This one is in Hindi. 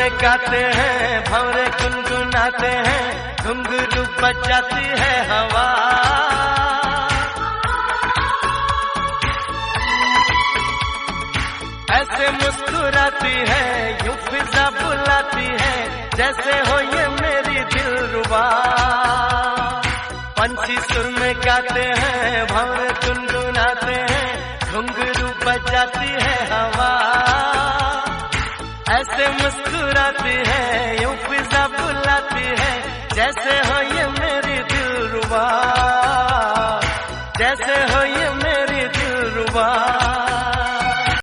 में गाते हैं, भंवरे गुनगुनाते हैं, घुंघरू बजाती है हवा। ऐसे मुस्कुराती है, यूं फिजा बुलाती है, जैसे हो ये मेरी दिलरुबा। पंछी सुर में गाते हैं, भंवरे गुनगुनाते हैं, घुंघरू बजाती है हवा। ऐसे मुस्कुराती है, यूं फिजा बुलाती है, जैसे हो ये